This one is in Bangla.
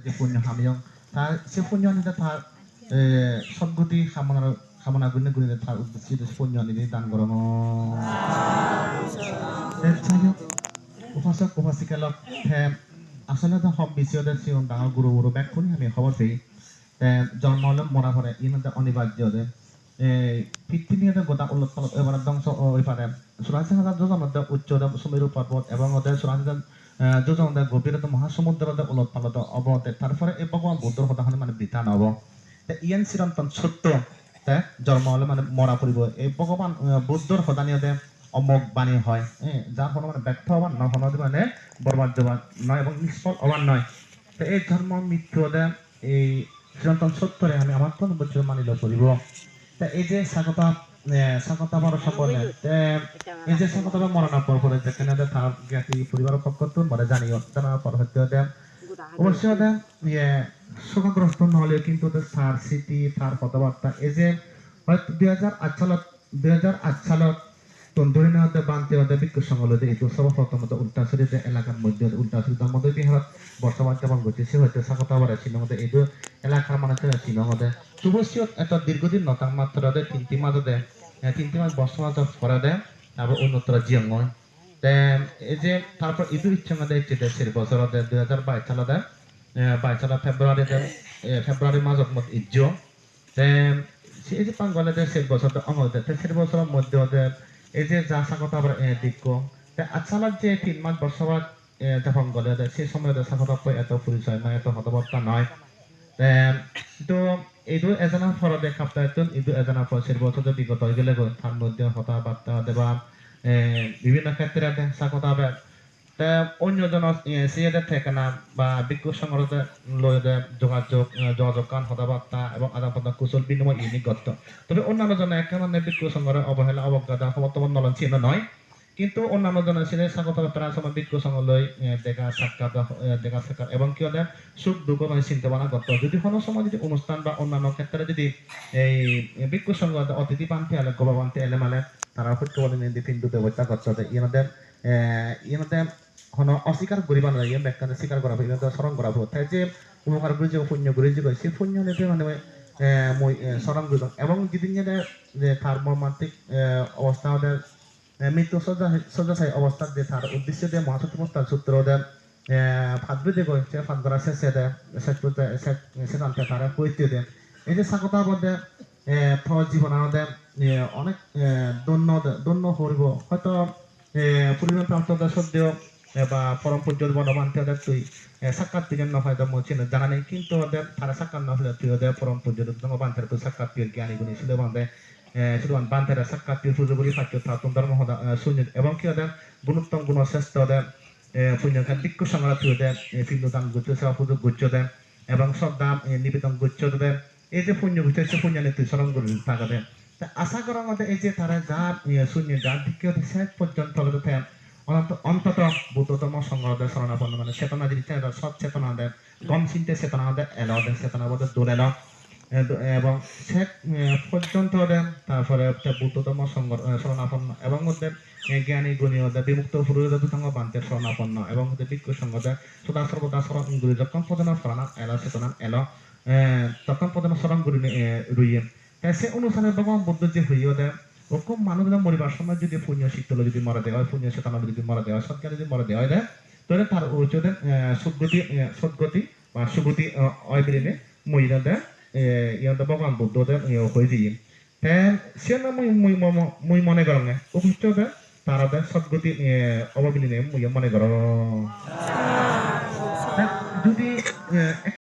যে পুণ্য হামিয়ং তার সে পুণ্য নিতে তার সদ্গতি কামনা গুণে গুণে তার উদ্দেশ্যে পুণ্য নিতে দান করং উপাসক উপাসিকালক আচলতে সব বিশ্বতে চিৰণ ডাঙৰ গুৰু গুৰু ব্যাকুণ আমি খবৰ পেয়ে জন্ম হলে মরা পড়ে ইনাদের অনিবার্য পৃথিবীতে গোটা উলট পালট এবার ধ্বংস হয়ে পারে 84,000 যোজনের উচ্চ সুমেরু পর্বত এবং ওদের 84,000 যোজনের গভীরতা মহাসমুদ্রের উলট পালট অবতে তারপরে এই ভগবান বুদ্ধর কথা মানে বৃথা নব ইয়ান চিরন্তন সত্য জন্ম হলে মানে মরা পড়ব এই ভগবান বুদ্ধর সদানীয়তে অমোঘ বাণী হয় যার ফলে মানে ব্যর্থ হবার নয় হন মানে বরবাদ দেওয়ার নয় এবং নিষ্ফল হবার নয় তো এই ধর্ম মৃত্যু এই চিরন্তন সত্যরে আমি আমার তো বছর মানিল করিব তা এই যে স্বাগতা বড় সম্পর্কে এই যে স্বাগতা মরণার পর পরে যেখানে তার জ্ঞাতি পরিবার পক্ষ তো মানে জানিও জানার পর হচ্ছে অবশ্যই শোকগ্রস্ত নহলেও কিন্তু তার স্মৃতি তার কথাবার্তা এই যে হয়তো 2008 সালত তন্দুরিনাতে বানতে বিক্ষু সংগলতে এই সর্বপ্রথমত উল্টাছড়িতে এলাকার মধ্যে উল্টাছড়িতার মধ্যে বিহার বর্তমান যেমন ঘটেছে হয়তো স্বাগতাবার শিলংতে এই এলাকার মানুষের শিলংতে শুভশ্রীত একটা দীর্ঘদিন নতাং মাত্রাতে 3 মাস বর্তমান করে দেয় তারপর উন্নতর জিয়ং এই যে তারপর ইদুর ইচ্ছা ইচ্ছে দেশের বছর 2022 সালে 22 সালে ফেব্রুয়ারি মাসত মত ইজ্জ এই যে পাঙ্গলে দেশের বছর অঙ্গতে দেশের বছরের মধ্যে এই যে যা স্বাগত আবার দিক্ষ আচ্ছালার যে 3 মাস বর্ষবাদ যখন গলে সেই সময় স্বাগত এত পরিচয় নয় এত হতবার্তা নয় তো এইটো এজনৰ ফলতে কাপ্তাইতুন এইটো এজনৰ ফলসের বছর বিগত হয়ে গেলে তার মধ্যে হতাবার্তা দেবা বিভিন্ন ক্ষেত্রে স্বাগত অন্যজন সিএদের থেকে না বা বিক্ষু সংগ্রহ লয়ে যোগাযোগ কান হতাবার্তা এবং আদান প্রদান কুশল বিনিময় ইউনিক গত তবে অন্যান্য জন একেবারে বিক্ষু সংগ্রহ অবহেলা অবজ্ঞা সমর্থন নলন চিহ্ন নয় কিন্তু অন্যান্য জন ছিল স্বাগত প্রায় সময় বিক্ষু সংগ্রহ দেখা সাক্ষাৎ এবং কি হলে সুখ দুঃখ মানে চিন্তা ভাবনা করতে যদি কোনো সময় যদি অনুষ্ঠান বা অন্যান্য ক্ষেত্রে যদি এই বিক্ষু সংগ্রহ অতিথি পান্থি এলে গবা পান্থি এলে মানে তারা সত্য বলে নিন্দে ব্যবস্থা করতে হবে ইনাদের কোনো অস্বীকার করিবা নয় ইয়ে ব্যাখ্যা স্বীকার করা ইনাদের স্মরণ করা তাই যে উপকার করে যে পুণ্য করে যে সেই পুণ্য নিতে মানে মই স্মরণ করিব এবং যেদিন যে তার মর্মান্তিক অবস্থা ওদের মৃত্যু শয্যাশায়ী অবস্থা যে তার উদ্দেশ্য দিয়ে মহাসত্যমস্তার সূত্র ওদের ফাঁদবিদে গই সে ফাঁদ করা শেষে দেয় সেখানকে তারা পরিচয় দেন এই যে স্বাগতা বলতে জীবন আমাদের অনেক দন্য হরিব হয়তো পরিমাণ প্রাপ্ত সদ্যেও বা পরম পূজ্য বনবান্তে ওদের তুই সাক্ষাৎ দিলেন না হয়তো চিনে জানা নেই কিন্তু ওদের তারা সাক্ষাৎ না হলে তুই ওদের পরম পূজ্য বান্তের তুই সাক্ষাৎ তুই জ্ঞানী গুণী ছিল বান্ধে শুধু বান্তের সাক্ষাৎ তুই সুযোগী পাচ্য তাতুন ধর্ম শূন্য এবং কি ওদের গুণোত্তম গুণশ্রেষ্ঠ ওদের পুণ্যখান দিক্ষ সংগ্রাম তুই ওদের পিণ্ডদান গুচ্ছ সেবা সুযোগ গুচ্ছ দেন এবং শ্রদ্ধা নিবেদন গুচ্ছ দেন এই যে পুণ্য গুচ্ছ সে পুণ্য তুই স্মরণ করি থাকবে আশা করার মধ্যে এই যে তারা যা শূন্য যা দিকে শেষ পর্যন্ত অন্তত বুদ্ধতম সংগ্রহ শরণাপন্ন মানে চেতনা দিতে সব চেতনা দেয় কম চিন্তে চেতনা দেয় এলো দেয় চেতনা বোধ দূর এলো এবং শেষ পর্যন্ত দেন তারপরে বুদ্ধতম শরণাপন্ন এবং ওদের জ্ঞানী গুণী ওদের বিমুক্ত পুরুষদের দুটাঙ্গ বান্তের শরণাপন্ন এবং ওদের বিজ্ঞ সংঘ দেয় সদা সর্বদা স্মরণ গুরু যখন পদনা শরণা এলো চেতনা এলো তখন পদনা স্মরণ গুরু রুইয়ে সে অনুসারে ভগবান বুদ্ধ যে হইয়া দেয় ওরকম মানুষরা মরিবার সময় যদি পুণ্য শীতল যদি মরা দেওয়া হয় পুণ্য চেতনা যদি মরা দেওয়া হয় সৎকার যদি মরা দেওয়া হয় তাহলে তার উচ্চদের সদ্গতি বা সুগতি হয় বেরিয়ে মহিলা দেয় ইয়াদের ভগবান বুদ্ধ হয়ে দিয়ে সে না মুই মনে করো না উপস্থিত দেয় তারা দেয় সদ্গতি অববিলি মুই মনে করো যদি